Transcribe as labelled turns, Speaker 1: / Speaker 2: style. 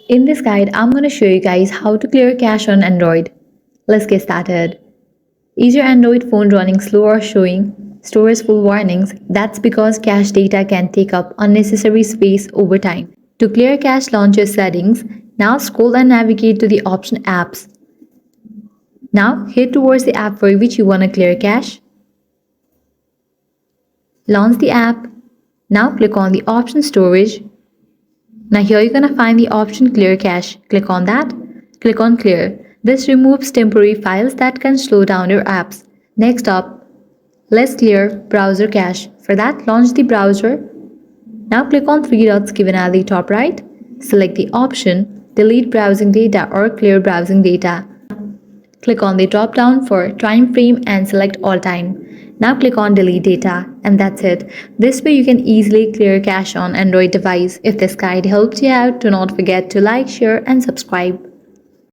Speaker 1: In this guide, I'm going to show you guys how to clear cache on Android. Let's get started. Is your Android phone running slow or showing storage full warnings? That's because cache data can take up unnecessary space over time. To clear cache, launch your settings. Now scroll and navigate to the option apps. Now head towards the app for which you want to clear cache. Launch the app. Now click on the option storage. Now here you're going to find the option clear cache. Click on that. Click on clear. This removes temporary files that can slow down your apps. Next up, let's clear browser cache. For that, launch the browser. Now click on three dots given at the top right. Select the option delete browsing data or clear browsing data. Click on the drop down for time frame and select all time. Now click on delete data, and that's it. This way you can easily clear cache on Android device. If this guide helped you out, do not forget to like, share and subscribe.